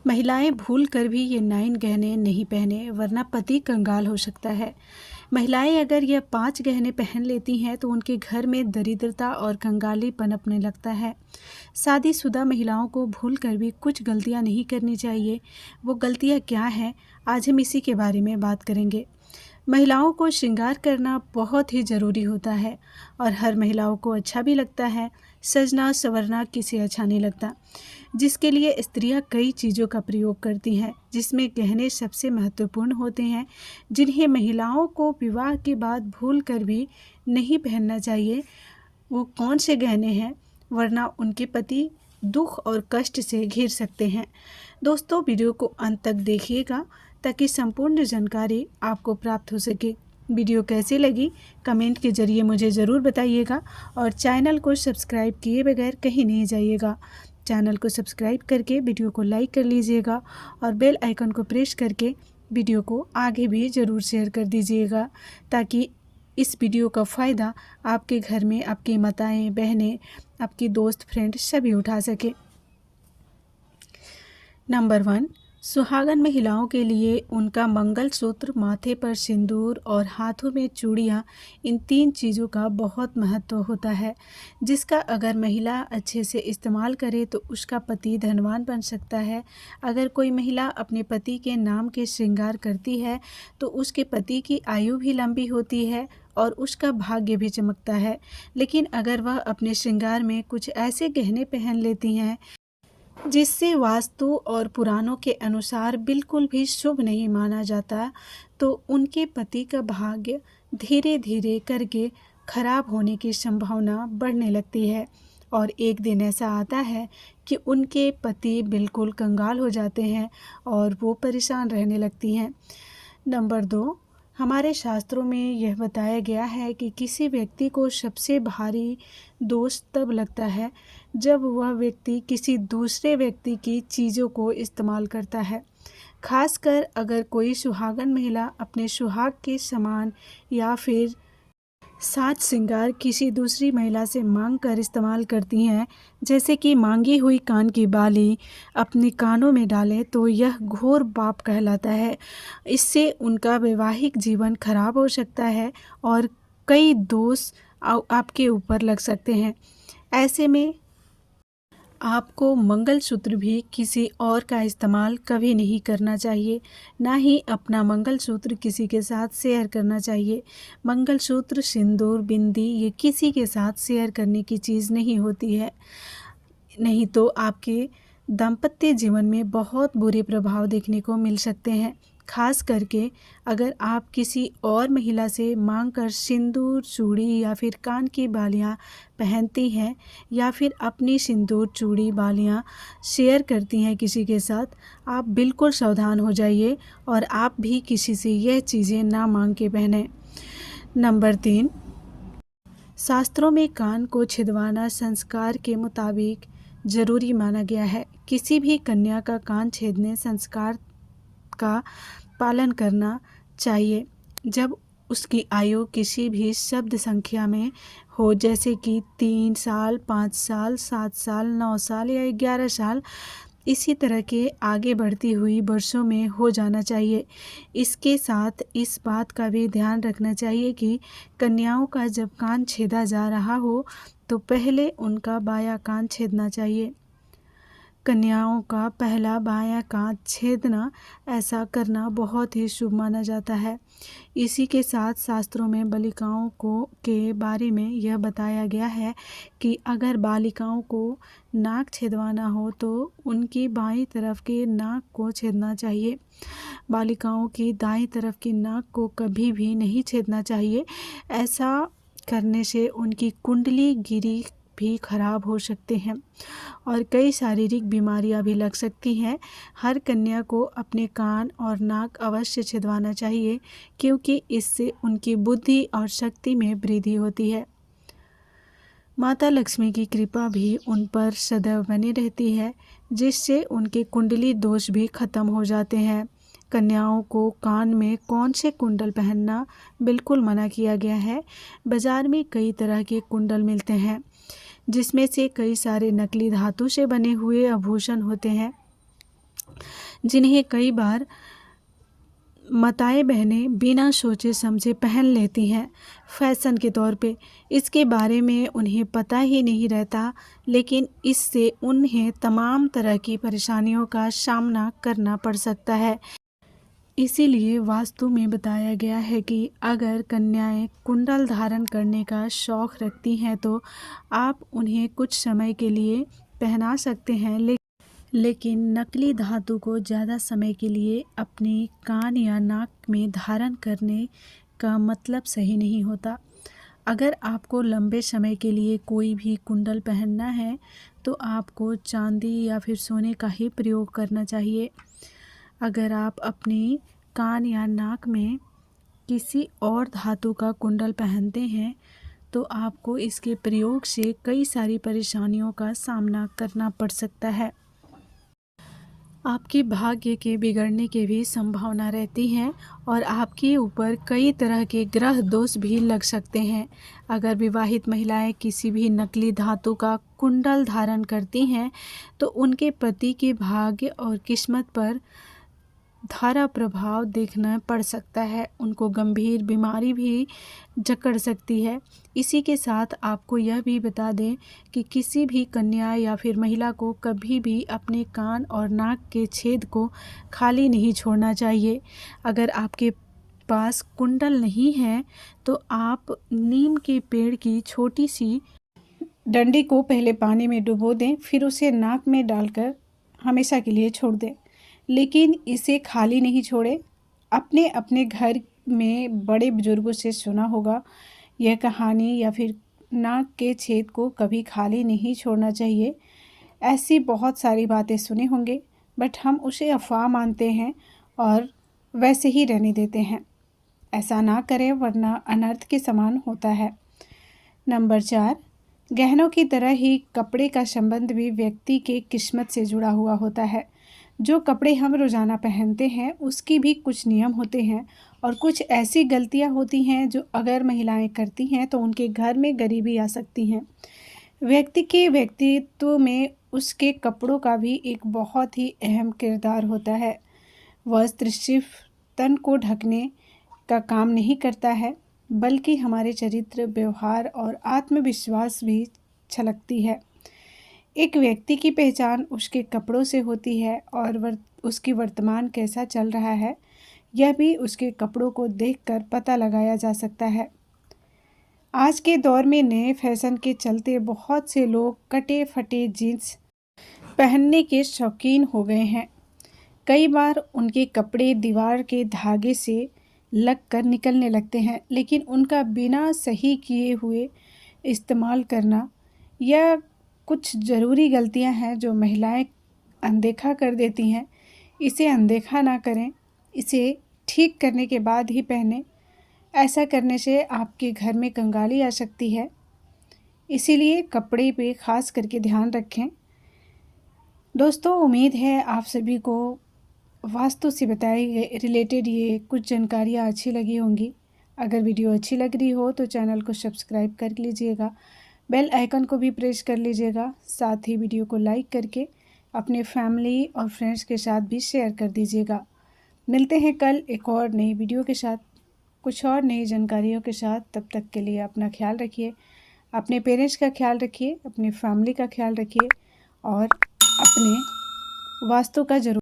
महिलाएं भूल कर भी ये 9 गहने नहीं पहने, वरना पति कंगाल हो सकता है। महिलाएं अगर यह 5 गहने पहन लेती हैं तो उनके घर में दरिद्रता और कंगाली पनपने लगता है। शादीशुदा महिलाओं को भूल कर भी कुछ गलतियां नहीं करनी चाहिए। वो गलतियां क्या हैं, आज हम इसी के बारे में बात करेंगे। महिलाओं को श्रृंगार करना बहुत ही ज़रूरी होता है और हर महिलाओं को अच्छा भी लगता है। सजना संवरना किसे अच्छा नहीं लगता, जिसके लिए स्त्रियां कई चीज़ों का प्रयोग करती हैं, जिसमें गहने सबसे महत्वपूर्ण होते हैं, जिन्हें महिलाओं को विवाह के बाद भूल कर भी नहीं पहनना चाहिए। वो कौन से गहने हैं, वरना उनके पति दुख और कष्ट से घिर सकते हैं। दोस्तों, वीडियो को अंत तक देखिएगा ताकि संपूर्ण जानकारी आपको प्राप्त हो सके। वीडियो कैसी लगी कमेंट के ज़रिए मुझे ज़रूर बताइएगा और चैनल को सब्सक्राइब किए बगैर कहीं नहीं जाइएगा। चैनल को सब्सक्राइब करके वीडियो को लाइक कर लीजिएगा और बेल आइकन को प्रेस करके वीडियो को आगे भी ज़रूर शेयर कर दीजिएगा, ताकि इस वीडियो का फ़ायदा आपके घर में आपकी माताएं, बहनें, आपकी दोस्त, फ्रेंड सभी उठा सके। नंबर 1, सुहागन महिलाओं के लिए उनका मंगलसूत्र, माथे पर सिंदूर और हाथों में चूड़ियाँ, इन 3 चीज़ों का बहुत महत्व होता है, जिसका अगर महिला अच्छे से इस्तेमाल करे तो उसका पति धनवान बन सकता है। अगर कोई महिला अपने पति के नाम के श्रृंगार करती है तो उसके पति की आयु भी लंबी होती है और उसका भाग्य भी चमकता है। लेकिन अगर वह अपने श्रृंगार में कुछ ऐसे गहने पहन लेती हैं जिससे वास्तु और पुराणों के अनुसार बिल्कुल भी शुभ नहीं माना जाता, तो उनके पति का भाग्य धीरे धीरे करके खराब होने की संभावना बढ़ने लगती है और एक दिन ऐसा आता है कि उनके पति बिल्कुल कंगाल हो जाते हैं और वो परेशान रहने लगती हैं। नंबर 2, हमारे शास्त्रों में यह बताया गया है कि किसी व्यक्ति को सबसे भारी दोष तब लगता है जब वह व्यक्ति किसी दूसरे व्यक्ति की चीज़ों को इस्तेमाल करता है। खासकर अगर कोई सुहागन महिला अपने सुहाग के सामान या फिर साज श्रृंगार किसी दूसरी महिला से मांग कर इस्तेमाल करती हैं, जैसे कि मांगी हुई कान की बाली अपने कानों में डालें, तो यह घोर पाप कहलाता है। इससे उनका वैवाहिक जीवन खराब हो सकता है और कई दोष आपके ऊपर लग सकते हैं। ऐसे में आपको मंगलसूत्र भी किसी और का इस्तेमाल कभी नहीं करना चाहिए, ना ही अपना मंगलसूत्र किसी के साथ शेयर करना चाहिए। मंगलसूत्र, सिंदूर, बिंदी ये किसी के साथ शेयर करने की चीज़ नहीं होती है, नहीं तो आपके दाम्पत्य जीवन में बहुत बुरे प्रभाव देखने को मिल सकते हैं। खास करके अगर आप किसी और महिला से मांगकर सिंदूर, चूड़ी या फिर कान की बालियां पहनती हैं या फिर अपनी सिंदूर, चूड़ी, बालियां शेयर करती हैं किसी के साथ, आप बिल्कुल सावधान हो जाइए और आप भी किसी से यह चीज़ें ना मांग के पहनें। नंबर 3, शास्त्रों में कान को छिदवाना संस्कार के मुताबिक ज़रूरी माना गया है। किसी भी कन्या का कान छेदने संस्कार का पालन करना चाहिए जब उसकी आयु किसी भी शब्द संख्या में हो, जैसे कि 3 साल, 5 साल, 7 साल, 9 साल या 11 साल। इसी तरह के आगे बढ़ती हुई वर्षों में हो जाना चाहिए। इसके साथ इस बात का भी ध्यान रखना चाहिए कि कन्याओं का जब कान छेदा जा रहा हो तो पहले उनका बायां कान छेदना चाहिए। कन्याओं का पहला बायां कान छेदना, ऐसा करना बहुत ही शुभ माना जाता है। इसी के साथ शास्त्रों में बालिकाओं को के बारे में यह बताया गया है कि अगर बालिकाओं को नाक छेदवाना हो तो उनकी बाईं तरफ के नाक को छेदना चाहिए। बालिकाओं की दाईं तरफ की नाक को कभी भी नहीं छेदना चाहिए। ऐसा करने से उनकी कुंडली गिरी भी खराब हो सकते हैं और कई शारीरिक बीमारियां भी लग सकती हैं। हर कन्या को अपने कान और नाक अवश्य छिदवाना चाहिए, क्योंकि इससे उनकी बुद्धि और शक्ति में वृद्धि होती है। माता लक्ष्मी की कृपा भी उन पर सदैव बनी रहती है, जिससे उनके कुंडली दोष भी खत्म हो जाते हैं। कन्याओं को कान में कौन से कुंडल पहनना बिल्कुल मना किया गया है। बाजार में कई तरह के कुंडल मिलते हैं, जिसमें से कई सारे नकली धातु से बने हुए आभूषण होते हैं। जिन्हें कई बार माताएं बहनें बिना सोचे समझे पहन लेती हैं फैशन के तौर पे। इसके बारे में उन्हें पता ही नहीं रहता, लेकिन इससे उन्हें तमाम तरह की परेशानियों का सामना करना पड़ सकता है। इसीलिए वास्तु में बताया गया है कि अगर कन्याएं कुंडल धारण करने का शौक़ रखती हैं तो आप उन्हें कुछ समय के लिए पहना सकते हैं, लेकिन नकली धातु को ज़्यादा समय के लिए अपने कान या नाक में धारण करने का मतलब सही नहीं होता। अगर आपको लंबे समय के लिए कोई भी कुंडल पहनना है तो आपको चांदी या फिर सोने का ही प्रयोग करना चाहिए। अगर आप अपने कान या नाक में किसी और धातु का कुंडल पहनते हैं तो आपको इसके प्रयोग से कई सारी परेशानियों का सामना करना पड़ सकता है। आपके भाग्य के बिगड़ने की भी संभावना रहती है और आपके ऊपर कई तरह के ग्रह दोष भी लग सकते हैं। अगर विवाहित महिलाएं किसी भी नकली धातु का कुंडल धारण करती हैं तो उनके पति के भाग्य और किस्मत पर धारा प्रभाव देखना पड़ सकता है। उनको गंभीर बीमारी भी जकड़ सकती है। इसी के साथ आपको यह भी बता दें कि किसी भी कन्या या फिर महिला को कभी भी अपने कान और नाक के छेद को खाली नहीं छोड़ना चाहिए। अगर आपके पास कुंडल नहीं है तो आप नीम के पेड़ की छोटी सी डंडी को पहले पानी में डुबो दें, फिर उसे नाक में डालकर हमेशा के लिए छोड़ दें, लेकिन इसे खाली नहीं छोड़े। अपने अपने घर में बड़े बुजुर्गों से सुना होगा यह कहानी, या फिर नाक के छेद को कभी खाली नहीं छोड़ना चाहिए। ऐसी बहुत सारी बातें सुने होंगे, बट हम उसे अफवाह मानते हैं और वैसे ही रहने देते हैं। ऐसा ना करें वरना अनर्थ के समान होता है। नंबर 4, गहनों की तरह ही कपड़े का संबंध भी व्यक्ति के किस्मत से जुड़ा हुआ होता है। जो कपड़े हम रोज़ाना पहनते हैं उसकी भी कुछ नियम होते हैं और कुछ ऐसी गलतियां होती हैं जो अगर महिलाएं करती हैं तो उनके घर में गरीबी आ सकती हैं। व्यक्ति के व्यक्तित्व में उसके कपड़ों का भी एक बहुत ही अहम किरदार होता है। वस्त्र सिर्फ तन को ढकने का काम नहीं करता है, बल्कि हमारे चरित्र, व्यवहार और आत्मविश्वास भी झलकती है। एक व्यक्ति की पहचान उसके कपड़ों से होती है और उसकी वर्तमान कैसा चल रहा है यह भी उसके कपड़ों को देखकर पता लगाया जा सकता है। आज के दौर में नए फैशन के चलते बहुत से लोग कटे फटे जीन्स पहनने के शौकीन हो गए हैं। कई बार उनके कपड़े दीवार के धागे से लगकर निकलने लगते हैं, लेकिन उनका बिना सही किए हुए इस्तेमाल करना यह कुछ ज़रूरी गलतियां हैं जो महिलाएं अनदेखा कर देती हैं। इसे अनदेखा ना करें, इसे ठीक करने के बाद ही पहने। ऐसा करने से आपके घर में कंगाली आ सकती है, इसीलिए कपड़े पे ख़ास करके ध्यान रखें। दोस्तों, उम्मीद है आप सभी को वास्तु से बताए रिलेटेड ये कुछ जानकारियाँ अच्छी लगी होंगी। अगर वीडियो अच्छी लग रही हो तो चैनल को सब्सक्राइब कर लीजिएगा, बेल आइकन को भी प्रेस कर लीजिएगा। साथ ही वीडियो को लाइक करके अपने फैमिली और फ्रेंड्स के साथ भी शेयर कर दीजिएगा। मिलते हैं कल एक और नई वीडियो के साथ, कुछ और नई जानकारियों के साथ। तब तक के लिए अपना ख्याल रखिए, अपने पेरेंट्स का ख्याल रखिए, अपने फैमिली का ख्याल रखिए और अपने वास्तु का ज़रूर